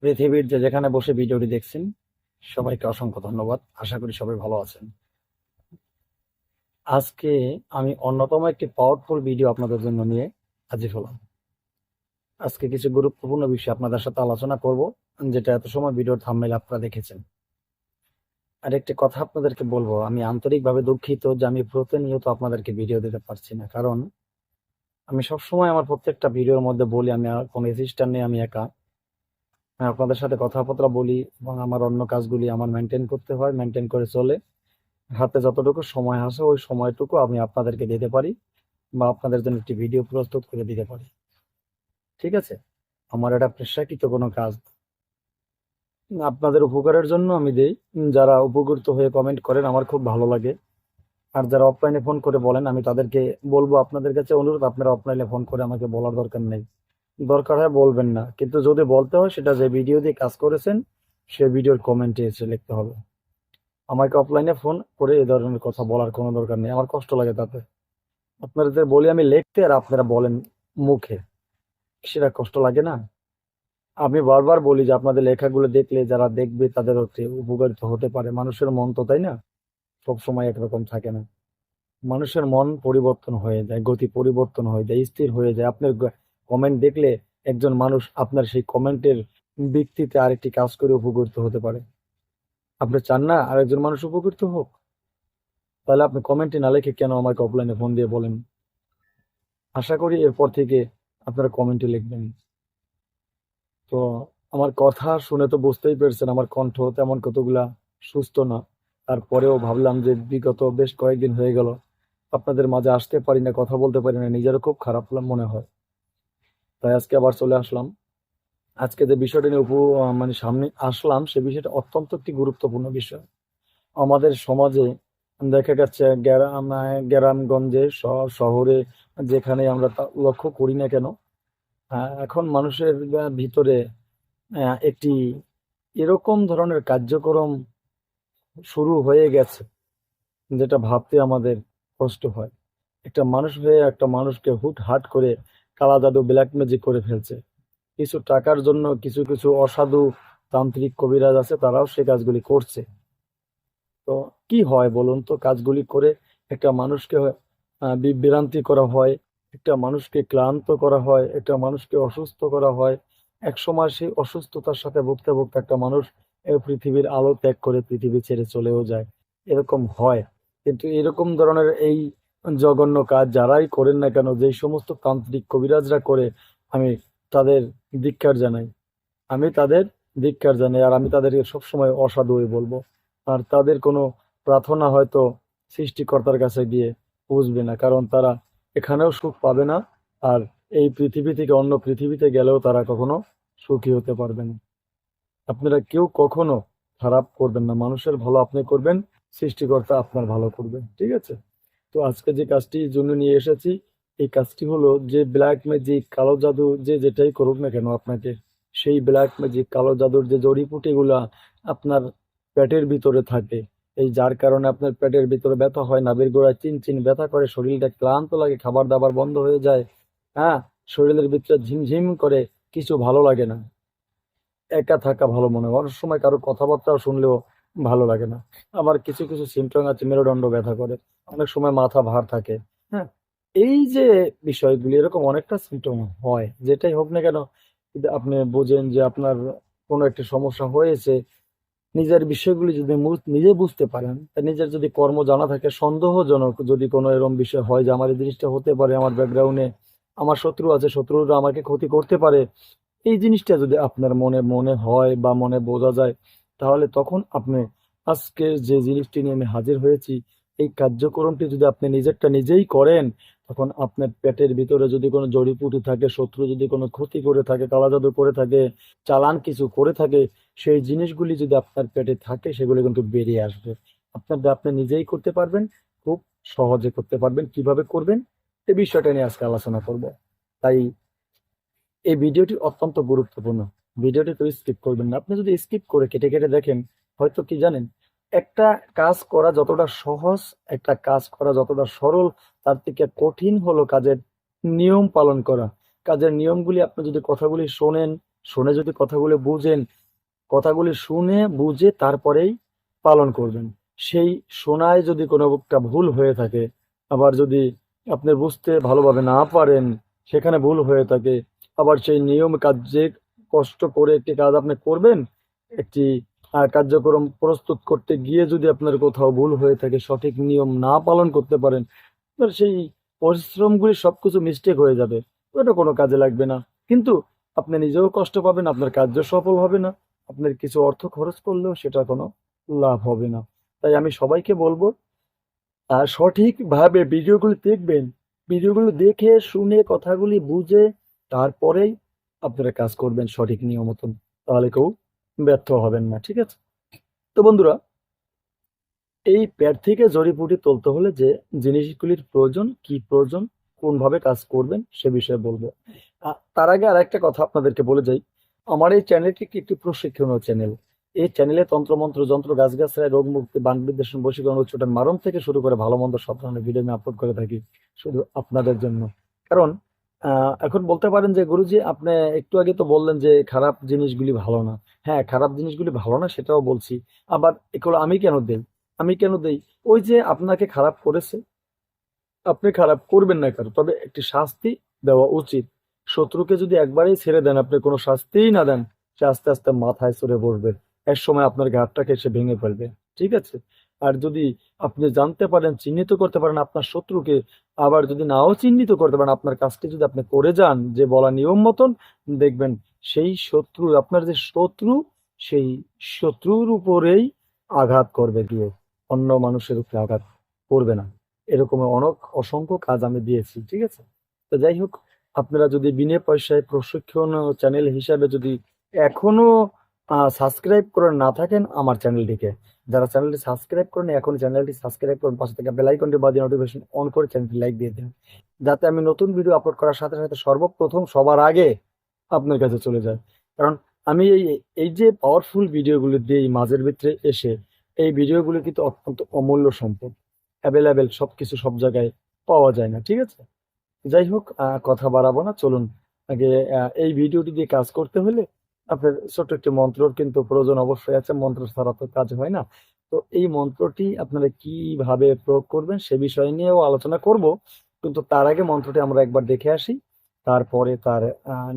পৃথিবীর যে যেখানে বসে ভিডিওটি দেখছেন সবাইকে অসংখ্য ধন্যবাদ। আশা করি সবাই ভালো আছেন। আজকে আমি অন্যতম একটি পাওয়ারফুল ভিডিও আপনাদের জন্য নিয়ে হাজির হলাম। আজকে কিছু গুরুত্বপূর্ণ বিষয় আপনাদের সাথে আলোচনা করব, যেটা এত সময় ভিডিওর থাম্বনেইল আপনারা দেখেছেন। আর একটি কথা আপনাদেরকে বলবো, আমি আন্তরিকভাবে দুঃখিত যে আমি প্রতিনিয়ত আপনাদেরকে ভিডিও দিতে পারছি না। কারণ আমি সবসময় আমার প্রত্যেকটা ভিডিওর মধ্যে বলি আমি আর কোনো অ্যাসিস্ট্যান্ট নেই, আমি একা। আমি আপনাদের সাথে কথাবার্তা বলি এবং আমার অন্য কাজগুলি আমার মেনটেন করতে হয়, মেনটেন করে চলে। হাতে যতটুকু সময় আসে ওই সময়টুকু আমি আপনাদেরকে দিতে পারি বা আপনাদের জন্য একটি ভিডিও প্রস্তুত করে দিতে পারি। ঠিক আছে? আমার এটা পেশাকৃত কোনো কাজ না। আপনাদের উপকারের জন্য আমি দেই। যারা উপকৃত হয়ে কমেন্ট করেন আমার খুব ভালো লাগে। আর যারা অফলাইনে ফোন করে বলেন আমি তাদেরকে বলবো, আপনাদের কাছে অনুরোধ, আপনারা অফলাইনে ফোন করে আমাকে বলার দরকার নেই। দরকার হয় বলবেন না, কিন্তু যদি বলতে হয় সেটা যে ভিডিও দিয়ে কাজ করেছেন সে ভিডিওর কমেন্টে এসে লিখতে হবে। আমাকে অফলাইনে ফোন করে এই ধরনের কথা বলার কোনো দরকার নেই, আমার কষ্ট লাগে তাতে। আপনাদের বলি আমি লিখতে আর আপনারা বলেন মুখে, সেটা কষ্ট লাগে না? আমি বারবার বলি যে আপনাদের লেখাগুলো দেখলে যারা দেখবে তাদের হচ্ছে উপকারিত হতে পারে। মানুষের মন তো, তাই না, সব সময় একরকম থাকে না। মানুষের মন পরিবর্তন হয়ে যায়, গতি পরিবর্তন হয়ে যায়, স্থির হয়ে যায়। আপনার কমেন্ট দেখলে একজন মানুষ আপনার সেই কমেন্টের ভিত্তিতে আরেকটি কাজ করে উপকৃত হতে পারে। আপনি চান না আরেকজন মানুষ উপকৃত হোক? তাহলে আপনি কমেন্টে না লিখে কেন আমাকে অফলাইনে ফোন দিয়ে বলেন? আশা করি এরপর থেকে আপনারা কমেন্টে লিখবেন। তো আমার কথা শুনে তো বুঝতেই পেরেছেন আমার কণ্ঠ তেমন কতগুলা সুস্থ না। তারপরেও ভাবলাম যে বিগত বেশ কয়েকদিন হয়ে গেল আপনাদের মাঝে আসতে পারি না, কথা বলতে পারি না, নিজেরও খুব খারাপ মনে হয়। তাই আজকে আবার চলে আসলাম। আজকে যে বিষয়টা নিয়ে মানে সামনে আসলাম সে বিষয়টা অত্যন্ত একটি গুরুত্বপূর্ণ বিষয়। আমাদের সমাজে দেখা যাচ্ছে গ্রামগঞ্জে শহরে যেখানে আমরা লক্ষ্য করি না কেন, এখন মানুষের ভিতরে একটি এরকম ধরনের কার্যক্রম শুরু হয়ে গেছে যেটা ভাবতে আমাদের কষ্ট হয়। একটা মানুষ হয়ে একটা মানুষকে হুটহাট করে কালা জাদু, ব্ল্যাক ম্যাজিক করে ফেলছে। কিছু টাকার জন্য কিছু কিছু অসাধু তান্ত্রিক কবিরাজ আছে, তারাও সে কাজগুলি করছে। তো কি হয় বলুন তো, কাজগুলি করে একটা মানুষকে বিভ্রান্তি করা হয়, একটা মানুষকে ক্লান্ত করা হয়, একটা মানুষকে অসুস্থ করা হয়। এক সময় সেই অসুস্থতার সাথে ভুগতে ভুগতে একটা মানুষ এই পৃথিবীর আলো ত্যাগ করে পৃথিবী ছেড়ে চলেও যায়। এরকম হয়। কিন্তু এরকম ধরনের এই জঘন্য কাজ যারাই করেন না কেন, যেই সমস্ত তান্ত্রিক কবিরাজরা করে, আমি তাদের ধিক্কার জানাই। আমি তাদের ধিক্কার জানাই, আর আমি তাদেরকে সবসময় অসাধুই বলবো। আর তাদের কোনো প্রার্থনা হয়তো সৃষ্টিকর্তার কাছে গিয়ে বুঝবে না, কারণ তারা এখানেও সুখ পাবে না। আর এই পৃথিবী থেকে অন্য পৃথিবীতে গেলেও তারা কখনো সুখী হতে পারবে না। আপনারা কেউ কখনো খারাপ করবেন না, মানুষের ভালো আপনি করবেন, সৃষ্টিকর্তা আপনার ভালো করবে। ঠিক আছে? তো আজকে যে কাজটি জন্য নিয়ে এসেছি, এই কাজটি হলো যে ব্ল্যাক ম্যাজিক, কালো জাদু, যে যেটাই করুক না কেন আপনাকে, সেই ব্ল্যাক ম্যাজিক কালো জাদুর যে জড়িপুটিগুলা আপনার পেটের ভিতরে থাকে, এই যার কারণে আপনার পেটের ভিতরে ব্যথা হয়, নাভির গোড়ায় চিন চিন ব্যথা করে, শরীরটা ক্লান্ত লাগে, খাবার দাবার বন্ধ হয়ে যায়, হ্যাঁ, শরীরের ভিতরে ঝিমঝিম করে, কিছু ভালো লাগে না, একা থাকা ভালো মনে হয়, অনেক সময় কারো কথাবার্তা শুনলেও ভালো লাগে না। আবার কিছু কিছু সিমটম আছে, মেরুদণ্ড ব্যথা করে, অনেক সময় মাথা ভার থাকে। হ্যাঁ, এই যে বিষয়গুলি, এরকম অনেকটা সিমটম হয়, যেটাই হোক না কেন, যদি আপনি বোঝেন যে আপনার কোনো একটা সমস্যা হয়েছে, নিজের বিষয়গুলি যদি নিজে বুঝতে পারেন, তা নিজের যদি কর্ম জানা থাকে, সন্দেহজনক যদি কোনো এরকম বিষয় হয় যে আমার এই জিনিসটা হতে পারে, আমার ব্যাকগ্রাউন্ডে আমার শত্রু আছে, শত্রুরা আমাকে ক্ষতি করতে পারে, এই জিনিসটা যদি আপনার মনে মনে হয় বা মনে বোঝা যায়, তাহলে তখন আপনি আজকে যে জিনিসটি নিয়ে আমি হাজির হয়েছি, এই কার্যক্রমটি যদি আপনি নিজেরটা নিজেই করেন, তখন আপনার পেটের ভিতরে যদি কোনো জড়িপুটি থাকে, শত্রু যদি কোনো ক্ষতি করে থাকে, কালা জাদু করে থাকে, চালান কিছু করে থাকে, সেই জিনিসগুলি যদি আপনার পেটে থাকে সেগুলি কিন্তু বেরিয়ে আসবে। আপনি নিজেই করতে পারবেন, খুব সহজে করতে পারবেন। কিভাবে করবেন এই বিষয়টা নিয়ে আজকে আলোচনা করব। তাই এই ভিডিওটি অত্যন্ত গুরুত্বপূর্ণ। ভিডিওটি কেউ স্কিপ করবেন না। আপনি যদি স্কিপ করে কেটে কেটে দেখেন, হয়তো কি জানেন, একটা কাজ করা যতটা সহজ, একটা কাজ করা যতটা সরল, তার থেকে কঠিন হলো কাজের নিয়ম পালন করা। কাজের নিয়মগুলি আপনি যদি কথাগুলি শোনেন, শুনে যদি কথাগুলো বুঝেন, কথাগুলি শুনে বুঝে তারপরেই পালন করবেন। সেই শোনায় যদি কোনো একটা ভুল হয়ে থাকে, আবার যদি আপনি বুঝতে ভালোভাবে না পারেন, সেখানে ভুল হয়ে থাকে, আবার সেই নিয়ম কার্যে কষ্ট করে একটি কাজ আপনি করবেন, একটি কার্যক্রম প্রস্তুত করতে গিয়ে যদি আপনার কোথাও ভুল হয়ে থাকে, সঠিক নিয়ম না পালন করতে পারেন, এবার সেই পরিশ্রমগুলি সবকিছু মিস্টেক হয়ে যাবে, ওটা কোনো কাজে লাগবে না। কিন্তু আপনি নিজেও কষ্ট পাবেন, আপনার কার্য সফল হবে না, আপনার কিছু অর্থ খরচ করলেও সেটা কোনো লাভ হবে না। তাই আমি সবাইকে বলবো, সঠিকভাবে ভিডিওগুলি দেখবেন, ভিডিওগুলো দেখে শুনে কথাগুলি বুঝে তারপরেই আপনারা কাজ করবেন সঠিক নিয়ম মতন, তাহলে কেউ ব্যর্থ হবেন না। ঠিক আছে? তো বন্ধুরা, এই প্যাড থেকে জড়িবুটি তুলতে হলে যে জিনিসগুলির প্রয়োজন, কি প্রয়োজন, কোনভাবে কাজ করবেন সে বিষয়ে বলবো। তার আগে আর একটা কথা আপনাদেরকে বলে যাই, আমার এই চ্যানেলটি একটি প্রশিক্ষণীয় চ্যানেল। এই চ্যানেলে তন্ত্রমন্ত্র, যন্ত্র, গাছগাছড়ায়, রোগ মুক্তি, বান বিদ্বেষণ, বশীকরণ, উচ্চাটন, মারণ থেকে শুরু করে ভালো মন্দ সব ধরনের ভিডিও আমি আপলোড করে থাকি শুধু আপনাদের জন্য। কারণ এখন বলতে পারেন যে গুরুজি আপনি একটু আগে তো বললেন যে খারাপ জিনিসগুলি ভালো না। হ্যাঁ, খারাপ জিনিসগুলি ভালো না সেটাও বলছি। আবার এগুলো আমি কেন দেই? আমি কেন দেই? ওই যে আপনাকে খারাপ করেছে, আপনি খারাপ করবেন না কারো, তবে একটি শাস্তি দেওয়া উচিত। শত্রুকে যদি একবারেই ছেড়ে দেন, আপনি কোনো শাস্তিই না দেন, সে আস্তে আস্তে মাথায় চড়ে বসবে, এক সময় আপনার ঘাটটাকে সে ভেঙে ফেলবে। ঠিক আছে? আর যদি আপনি জানতে পারেন, চিহ্নিত করতে পারেন আপনার শত্রুকে, আবার যদি নাও চিহ্নিত করতে পারেন, আপনার কাজটি যদি আপনি করে যান যে বলা নিয়ম মতন, দেখবেন সেই শত্রু, আপনার যে শত্রু, সেই শত্রুর উপরেই আঘাত করবে গিয়ে, অন্য মানুষের উপরে আঘাত করবে না। এরকম অনেক অসংখ্য কাজ আমি দিয়েছি। ঠিক আছে? তো যাই হোক, আপনারা যদি বিনা পয়সায় প্রশিক্ষণ চ্যানেল হিসাবে যদি এখনো সাবস্ক্রাইব করে না থাকেন আমার চ্যানেলটিকে, যারা চ্যানেলটি সাবস্ক্রাইব করেন এখন চ্যানেলটি সাবস্ক্রাইব করুন, পাশে থেকে বেল আইকনটি বাজিয়ে নোটিফিকেশন অন করে চ্যানেলটি লাইক দিয়ে দিন, যাতে আমি নতুন ভিডিও আপলোড করার সাথে সাথে সর্বপ্রথম সবার আগে আপনার কাছে চলে যায়। কারণ আমি এই এই যে পাওয়ারফুল ভিডিওগুলো দিই মাঝের ভিতরে এসে, এই ভিডিওগুলো কিন্তু অত্যন্ত অমূল্য সম্পদ, অ্যাভেলেবেল, সবকিছু সব জায়গায় পাওয়া যায় না। ঠিক আছে? যাই হোক, কথা বাড়াবো না, চলুন আগে এই ভিডিওটি দিয়ে কাজ করতে হলে আপনার ছোট্ট একটি মন্ত্রর কিন্তু প্রয়োজন অবশ্যই আছে, মন্ত্র ছাড়া তো কাজ হয় না। তো এই মন্ত্রটি আপনারা কিভাবে প্রয়োগ করবেন সে বিষয় নিয়েও আলোচনা করব, কিন্তু তার আগে মন্ত্রটি আমরা একবার দেখে আসি, তারপরে তার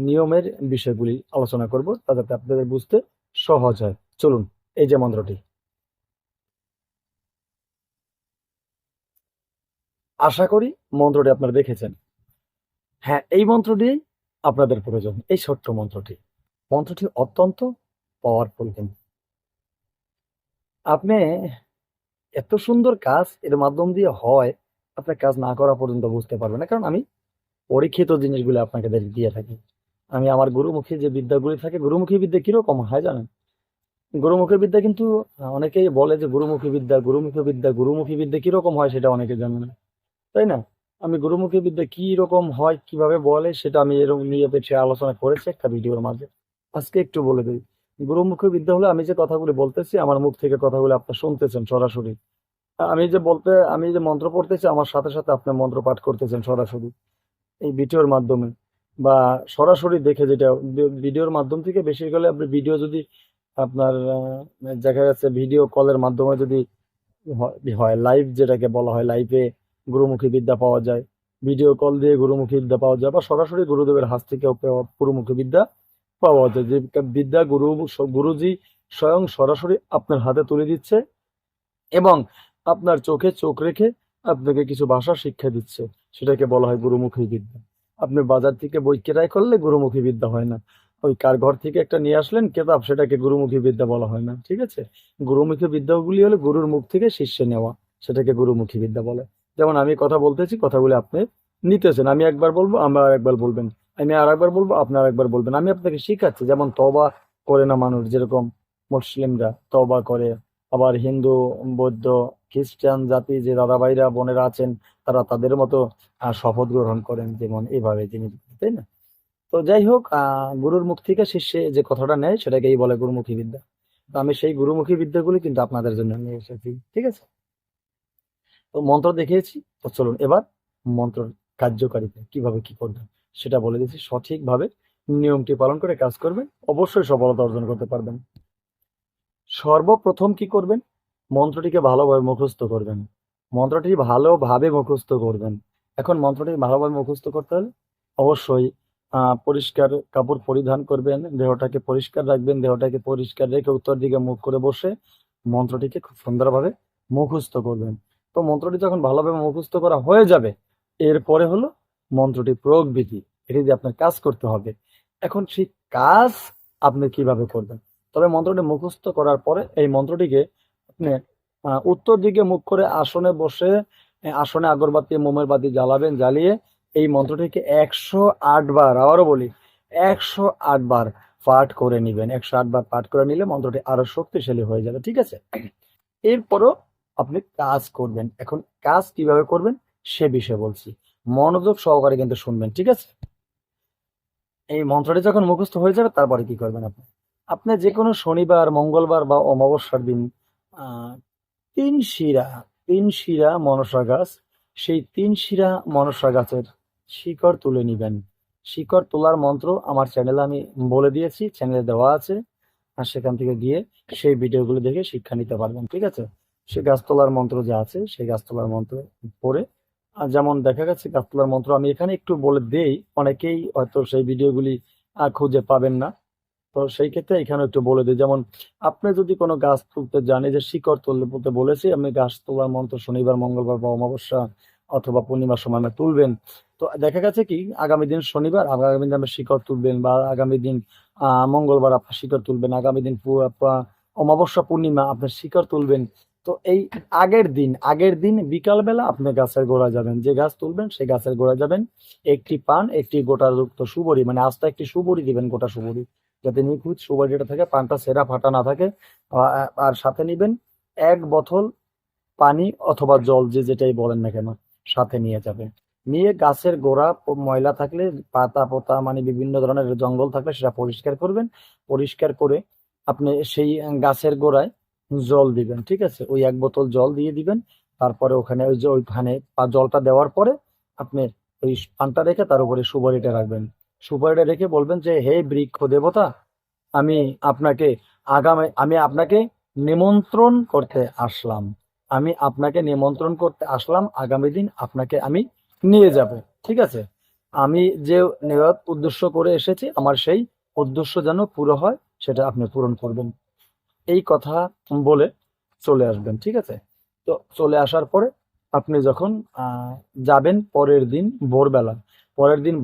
নিয়মের বিষয়গুলি আলোচনা করব, তা যাতে আপনাদের বুঝতে সহজ হয়। চলুন, এই যে মন্ত্রটি, আশা করি মন্ত্রটি আপনারা দেখেছেন। হ্যাঁ, এই মন্ত্রটি আপনাদের প্রয়োজন, এই ছোট্ট মন্ত্রটি। মন্ত্রটি অত্যন্ত পাওয়ারফুল কিন্তু আপনি, এত সুন্দর কাজ এর মাধ্যম দিয়ে হয়, আপনার কাজ না করা পর্যন্ত বুঝতে পারবেন না। কারণ আমি পরীক্ষিত জিনিসগুলো আপনাকে দিয়ে থাকি। আমি আমার গুরুমুখী যে বিদ্যাগুলি থাকে, গুরুমুখী বিদ্যা কিরকম হয় জানেন? গুরুমুখী বিদ্যা কিন্তু অনেকেই বলে যে গুরুমুখী বিদ্যা, গুরুমুখী বিদ্যা, গুরুমুখী বিদ্যা কিরকম হয় সেটা অনেকে জানে না, তাই না? আমি গুরুমুখী বিদ্যা কি রকম হয়, কিভাবে বলে, সেটা আমি এরকম নিয়ে পেছে আলোচনা করেছি একটা ভিডিওর মাঝে। আজকে একটু বলে দিই। গুরুমুখী বিদ্যা হলো আমি যে কথাগুলি বলতেছি, আমার মুখ থেকে কথাগুলো আপনি শুনতেছেন সরাসরি। আমি যে মন্ত্র পড়তেছি, আমার সাথে সাথে আপনি মন্ত্র পাঠ করতেছেন সরাসরি এই ভিডিওর মাধ্যমে, বা সরাসরি দেখে, যেটা ভিডিওর মাধ্যম থেকে বেশি গেলে আপনি ভিডিও যদি আপনার দেখা যাচ্ছে ভিডিও কলের মাধ্যমে যদি হয় লাইভ, যেটাকে বলা হয় লাইভে গুরুমুখী বিদ্যা পাওয়া যায়, ভিডিও কল দিয়ে গুরুমুখী বিদ্যা পাওয়া যায়, বা সরাসরি গুরুদেবের হাত থেকে গুরুমুখী বিদ্যা পাওয়া যায়, যে বিদ্যা গুরুজি স্বয়ং সরাসরি আপনার হাতে তুলে দিচ্ছে এবং আপনার চোখে চোখ রেখে আপনাকে কিছু ভাষা শিক্ষা দিচ্ছে, সেটাকে বলা হয় গুরুমুখী বিদ্যা। আপনি বাজার থেকে বই কেনাই করলে গুরুমুখী বিদ্যা হয় না, ওই কার ঘর থেকে একটা নিয়ে আসলেন কেতাব, সেটাকে গুরুমুখী বিদ্যা বলা হয় না। ঠিক আছে? গুরুমুখী বিদ্যাগুলি হলো গুরুর মুখ থেকে শিষ্যে নেওয়া, সেটাকে গুরুমুখী বিদ্যা বলে। যেমন আমি কথা বলতেছি, কথাগুলি আপনি নিতেছেন, আমি একবার বলবো আমরা আর একবার বলবেন, আমি আর একবার বলবো আপনি আর একবার বলবেন, আমি আপনাকে শিখাচ্ছি। যেমন তওবা করে না মানুষ, যেরকম মুসলিমরা তওবা করে, আবার হিন্দু, বৌদ্ধ, খ্রিস্টান জাতি যে দাদা ভাইরা বোনেরা আছেন, তারা তাদের মতো শপথ গ্রহণ করেন, যেমন এইভাবে জিনিস, তাই না? তো যাই হোক, গুরুর মুখ থেকে শিষ্যে যে কথাটা নেয় সেটাকেই বলে গুরুমুখী বিদ্যা। তো আমি সেই গুরুমুখী বিদ্যাগুলি কিন্তু আপনাদের জন্য নিয়ে এসেছি। ঠিক আছে? তো মন্ত্র দেখিয়েছি, তো চলুন এবার মন্ত্র কার্যকারিতা কিভাবে কি করবেন সেটা বলে দিচ্ছি সঠিকভাবে। নিয়মটি পালন করে কাজ করবেন, অবশ্যই সফলতা অর্জন করতে পারবেন। সর্বপ্রথম কি করবেন? মন্ত্রটিকে ভালোভাবে মুখস্থ করবেন। মন্ত্রটি ভালোভাবে মুখস্থ করবেন। এখন মন্ত্রটি ভালোভাবে মুখস্থ করতে হলে অবশ্যই পরিষ্কার কাপড় পরিধান করবেন, দেহটাকে পরিষ্কার রাখবেন, দেহটাকে পরিষ্কার রেখে উত্তর দিকে মুখ করে বসে মন্ত্রটিকে খুব সুন্দরভাবে মুখস্থ করবেন। তো মন্ত্রটি যখন ভালোভাবে মুখস্থ করা হয়ে যাবে, এরপরে হলো মন্ত্রটি প্রয়োগ বিধি। এটি দিয়ে আপনার কাজ করতে হবে। এখন সেই কাজ আপনি কিভাবে করবেন? তবে মন্ত্রটি মুখস্থ করার পরে এই মন্ত্রটিকে আপনি উত্তর দিকে মুখ করে আসনে বসে আসনে আগরবাতি মোমের বাতি জ্বালাবেন, জ্বালিয়ে এই মন্ত্রটিকে 108 বার, আবারও বলি 108 বার পাঠ করে নিবেন। 108 বার পাঠ করে নিলে মন্ত্রটি আরো শক্তিশালী হয়ে যাবে, ঠিক আছে? এরপরও আপনি কাজ করবেন। এখন কাজ কিভাবে করবেন সে বিষয়ে বলছি, মনোযোগ সহকারে কিন্তু শুনবেন, ঠিক আছে? এই মন্ত্রটি যখন মুখস্থ হয়ে যাবে তারপরে কি করবেন আপনি? আপনি যে কোনো শনিবার, মঙ্গলবার বা অমাবস্যার দিন আহ ৩ শিরা ৩ শিরা মনসা গাছ, সেই ৩ শিরা মনসা গাছের শিকড় তুলে নিবেন। শিকড় তোলার মন্ত্র আমার চ্যানেলে আমি বলে দিয়েছি, চ্যানেলে দেওয়া আছে। আর সেখান থেকে গিয়ে সেই ভিডিওগুলো দেখে শিক্ষা নিতে পারবেন, ঠিক আছে? সে গাছ তোলার মন্ত্র যে আছে সেই গাছ তোলার মন্ত্র পড়ে, যেমন দেখা গেছে গাছ তোলার মন্ত্র আমি এখানে একটু বলে দেই, অনেকেই হয়তো সেই ভিডিওগুলি খুঁজে পাবেন না। তো সেই ক্ষেত্রে এখানে একটু বলে দিই, যেমন আপনি যদি কোনো গাছ তুলতে যান, এই যে শিকড় তুলতে বলেছি, আপনি গাছ তোলার মন্ত্র শনিবার, মঙ্গলবার বা অমাবস্যা অথবা পূর্ণিমার সময় আপনি তুলবেন। তো দেখা গেছে কি আগামী দিন শনিবার, আগামী দিন আপনি শিকড় তুলবেন, বা আগামী দিন মঙ্গলবার আপনার শিকড় তুলবেন, আগামী দিন অমাবস্যা পূর্ণিমা আপনার শিকড় তুলবেন। তো এই আগের দিন বিকালবেলা আপনি গাছের গোড়ায় যাবেন, যে গাছ তুলবেন সেই গাছের গোড়ায় যাবেন, একটি পান, একটি গোটাযুক্ত সুবড়ি, মানে আস্তে একটি সুবড়ি দিবেন, গোটা সুবড়ি, যাতে নিখুঁত সুবড়িটা থাকে, পানটা ছেঁড়া ফাটা না থাকে। আর সাথে নিবেন 1 বোতল পানি অথবা জল, যে যেটাই বলেন না কেন, সাথে নিয়ে যাবেন। নিয়ে গাছের গোড়া ময়লা থাকলে, পাতা পোতা মানে বিভিন্ন ধরনের জঙ্গল থাকলে সেটা পরিষ্কার করবেন। পরিষ্কার করে আপনি সেই গাছের গোড়ায় জল দিবেন, ঠিক আছে? ওই 1 বোতল জল দিয়ে দিবেন। তারপরে ওখানে ওই যে ওইখানে জলটা দেওয়ার পরে আপনি ওই পানটা রেখে তার উপরে সুপারিটা রাখবেন। সুপারিটা রেখে বলবেন যে, হে বৃক্ষ দেবতা, আমি আপনাকে আমি আপনাকে নিমন্ত্রণ করতে আসলাম। আমি আপনাকে নিমন্ত্রণ করতে আসলাম, আগামী দিন আপনাকে আমি নিয়ে যাব, ঠিক আছে? আমি যে নিয়ত উদ্দেশ্য করে এসেছি, আমার সেই উদ্দেশ্য যেন পুরো হয়, সেটা আপনি পূরণ করবেন। এই কথা বলে চলে আসবেন, ঠিক আছে? তো চলে আসার পরে আপনি যখন যাবেন পরের দিন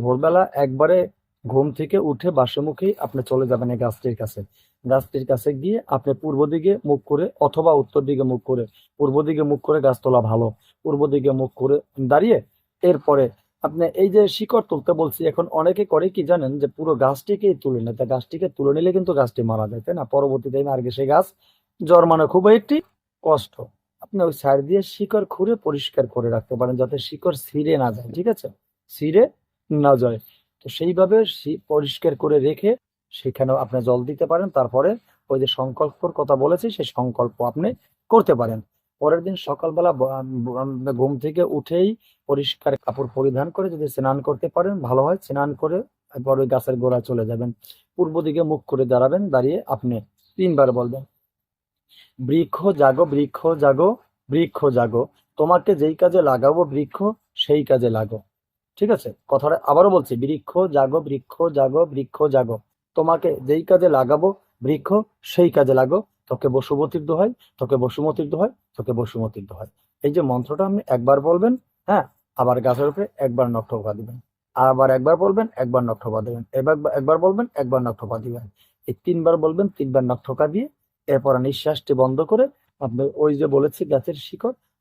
ভোরবেলা একবারে ঘুম থেকে উঠে বাসে মুখেই আপনি চলে যাবেন এই গাছটির কাছে। গাছটির কাছে গিয়ে আপনি পূর্ব দিকে মুখ করে অথবা উত্তর দিকে মুখ করে, পূর্ব দিকে মুখ করে গাছ তোলা ভালো, পূর্ব দিকে মুখ করে দাঁড়িয়ে এরপরে আপনি এই যে শিকড় তুলতে বলছি, এখন অনেকে করে কি জানেন, যে পুরো গাছটিকেই তুলে নেয়। তা গাছটিকে তুলে নিলে কিন্তু গাছটি মারা যায়, তাই না? পরবর্তী টাইমে আর কি সেই গাছ জন্মানো খুব একটি কষ্ট। আপনি ওই সাইড দিয়ে শিকড় খুঁড়ে পরিষ্কার করে রাখতে পারেন, যাতে শিকড় ছিঁড়ে না যায়, ঠিক আছে? ছিঁড়ে না যায়। তো সেইভাবে পরিষ্কার করে রেখে সেখানেও আপনি জল দিতে পারেন। তারপরে ওই যে সংকল্পর কথা বলেছি, সেই সংকল্প আপনি করতে পারেন। পরের দিন সকালবেলা ঘুম থেকে উঠেই পরিষ্কার কাপড় পরিধান করে যদি স্নান করতে পারেন ভালো হয়। স্নান করে এরপর ওই গাছের গোড়ায় চলে যাবেন। পূর্ব দিকে মুখ করে দাঁড়াবেন, দাঁড়িয়ে আপনি 3 বার বলবেন, বৃক্ষ জাগো, বৃক্ষ জাগো, বৃক্ষ জাগো, তোমাকে যেই কাজে লাগাবো বৃক্ষ সেই কাজে লাগো। ঠিক আছে? কথাটা আবারও বলছি, বৃক্ষ জাগো, বৃক্ষ জাগো, বৃক্ষ জাগো, তোমাকে যেই কাজে লাগাবো বৃক্ষ সেই কাজে লাগো। তোকে বসুমতির দোহাই, তোকে বসুমতির দোহাই, তোকে বসুমতির দোহাই। এই যে মন্ত্রটা আপনি একবার বলবেন, হ্যাঁ, আবার গাছের উপরে একবার নখ ঠোকা দিবেন, আবার একবার বলবেন, একবার নখ ঠোকা দিবেন, এবার একবার বলবেন, একবার নখ ঠোকা দিবেন। এই 3 বার বলবেন, 3 বার নখ ঠোকা দিয়ে এরপর নিঃশ্বাসটি বন্ধ করে আপনি ওই যে বলেছি গাছের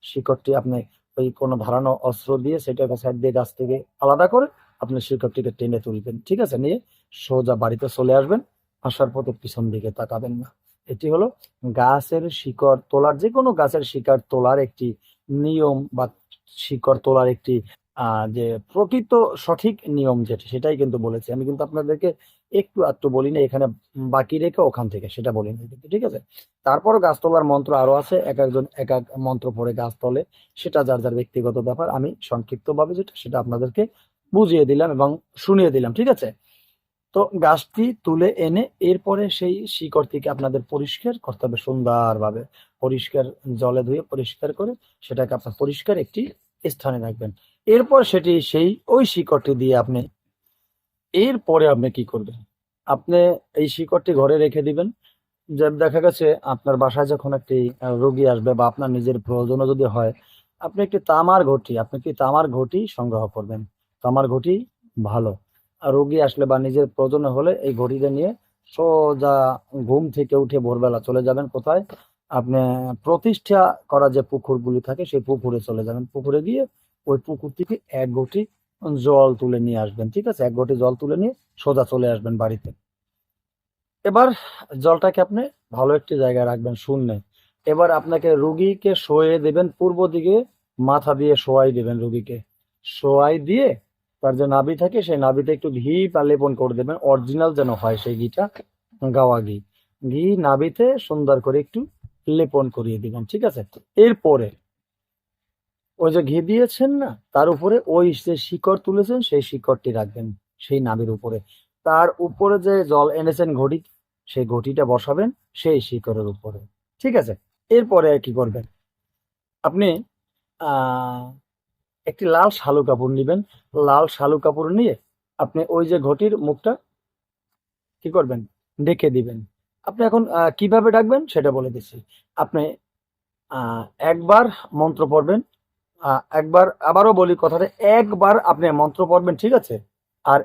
শিকড়টি আপনি ওই কোনো ধারালো অস্ত্র দিয়ে সেটাকে সাইড দিয়ে গাছ থেকে আলাদা করে আপনি শিকড়টিকে টেনে তুলবেন, ঠিক আছে? নিয়ে সোজা বাড়িতে চলে আসবেন। আসার পথে পিছন দিকে তাকাবেন না। এটি হলো গাছের শিকড় তোলার, যে কোনো গাছের শিকড় তোলার একটি নিয়ম, বা শিকড় তোলার একটি যে প্রকৃত সঠিক নিয়ম যেটা, সেটাই কিন্তু বলেছি আমি। কিন্তু আপনাদেরকে একটু আধটু বলি না এখানে, বাকি রেখে ওখান থেকে সেটা বলিনি কিন্তু, ঠিক আছে? তারপরও গাছ তোলার মন্ত্র আরো আছে, এক একজন এক এক মন্ত্র পড়ে গাছ তোলে, সেটা যার যার ব্যক্তিগত ব্যাপার। আমি সংক্ষিপ্তভাবে যেটা সেটা আপনাদেরকে বুঝিয়ে দিলাম এবং শুনিয়ে দিলাম, ঠিক আছে? তো গাছটি তুলে এনে এরপরে সেই শিকড় থেকে আপনাদের পরিষ্কার করতে হবে সুন্দরভাবে। পরিষ্কার জলে ধুয়ে পরিষ্কার করে সেটাকে আপনার পরিষ্কার একটি স্থানে রাখবেন। এরপর সেটি ওই শিকড়টি দিয়ে এরপরে আপনি কি করবেন? আপনি এই শিকড়টি ঘরে রেখে দিবেন। যে দেখা গেছে আপনার বাসায় যখন একটি রোগী আসবে বা আপনার নিজের প্রয়োজনও যদি হয়, আপনি কি তামার ঘটি সংগ্রহ করবেন। তামার ঘটি ভালো। আর রোগী আসলে বা নিজের প্রয়োজন হলে এই ঘটিটা নিয়ে সোজা ঘুম থেকে উঠে ভোরবেলা চলে যাবেন কোথায়? আপনি প্রতিষ্ঠা করা যে পুকুরগুলি থাকে সেই পুকুরে চলে যাবেন। পুকুরে গিয়ে ওই পুকুর থেকে ১ ঘটি জল তুলে নিয়ে আসবেন। ঠিক আছে? ১ ঘটি জল তুলে নিয়ে সোজা চলে আসবেন বাড়িতে। এবার জলটাকে আপনি ভালো একটি জায়গায় রাখবেন শূন্যে। এবার আপনাকে রুগীকে শোয়ে দেবেন পূর্ব দিকে, মাথা দিয়ে শোয়াই দেবেন রুগীকে। শোয়াই দিয়ে তার যে নাভি থাকে সেই নাভিতে একটু ঘি লেপন করে দেবেন। অরিজিনাল যেন হয় সেই ঘিটা, গাওয়া ঘি। ঘি নাভিতে সুন্দর করে একটু লেপন করিয়ে দিবেন। ঠিক আছে? এরপরে ওই যে ঘি দিয়েছেন না, তার উপরে ওই যে শিকড় তুলেছেন সেই শিকড়টি রাখবেন সেই নাভির উপরে। তার উপরে যে জল এনেছেন ঘটি, সেই ঘটিটা বসাবেন সেই শিকড়ের উপরে। ঠিক আছে? এরপরে কি করবেন? আপনি আহ একটি লাল শালু কাপড় নিবেন। লাল শালু কাপড় নিয়ে আপনি ওই যে ঘটির মুখটা কি করবেন? ঢেকে দিবেন। আপনি এখন কিভাবে ডাকবেন সেটা বলে দিচ্ছি। আপনি একবার মন্ত্র পড়বেন। একবার আবারও বলি কথাটা, একবার আপনি মন্ত্র পড়বেন। ঠিক আছে? আর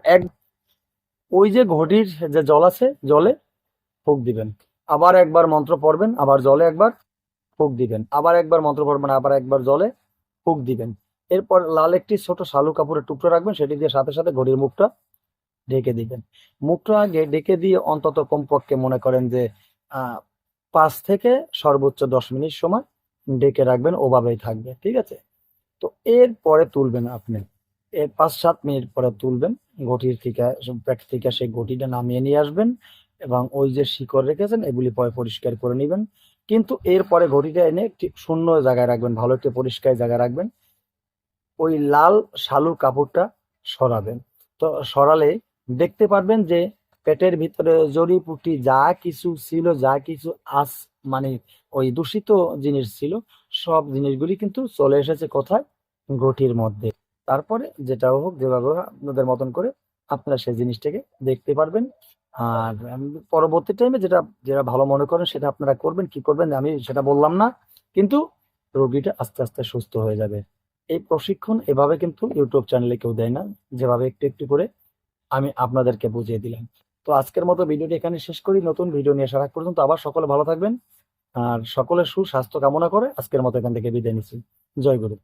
ওই যে ঘটির যে জল আছে জলে ফুঁক দিবেন। আবার একবার মন্ত্র পড়বেন, আবার জলে একবার ফুঁক দিবেন। আবার একবার মন্ত্র পড়বেন, আবার একবার জলে ফুঁক দিবেন। এরপর লাল একটি ছোট শালু কাপড়ের টুকরো রাখবেন, সেটি দিয়ে সাথে সাথে ঘড়ির মুখটা ঢেকে দিবেন। মুখটা আগে ঢেকে দিয়ে অন্তত কমপক্ষে মনে করেন যে ৫ থেকে সর্বোচ্চ ১০ মিনিট সময় ঢেকে রাখবেন, ওভাবেই থাকবে। ঠিক আছে? তো এরপরে তুলবেন আপনি। এর ৫-৭ মিনিট পরে তুলবেন। ঘটির থেকে প্যাক থেকে সেই ঘটিটা নামিয়ে নিয়ে আসবেন এবং ওই যে শিকড় রেখেছেন এগুলি পরে পরিষ্কার করে নিবেন। কিন্তু এরপরে ঘটিটা এনে একটি শূন্য জায়গায় রাখবেন, ভালো একটি পরিষ্কার জায়গায় রাখবেন। ওই লাল শালুর কাপড়টা সরাবেন। তো সরালে দেখতে পারবেন যে পেটের ভিতরে জড়িপুটি যা কিছু ছিল, যা কিছু মানে ওই দূষিত জিনিস ছিল, সব জিনিসগুলি কিন্তু চলে এসেছে কোথায়? ঘটির মধ্যে। তারপরে যেটাও হোক যেভাবে হোক আপনাদের মতন করে আপনারা সেই জিনিসটাকে দেখতে পারবেন। আর পরবর্তী টাইমে যেটা যেটা ভালো মনে করেন সেটা আপনারা করবেন। কি করবেন আমি সেটা বললাম না, কিন্তু রোগীটা আস্তে আস্তে সুস্থ হয়ে যাবে। এই প্রশিক্ষণ এভাবে কিন্তু ইউটিউব চ্যানেলে কেউ দেয় না, যেভাবে একটু একটু করে আমি আপনাদেরকে বুঝিয়ে দিলাম। তো আজকের মতো ভিডিওটি এখানে শেষ করি। নতুন ভিডিও নিয়ে আসার আগ পর্যন্ত আবার সকলে ভালো থাকবেন আর সকলের সুস্বাস্থ্য কামনা করে আজকের মতো এখান থেকে বিদায় নিচ্ছি। জয় গুরু।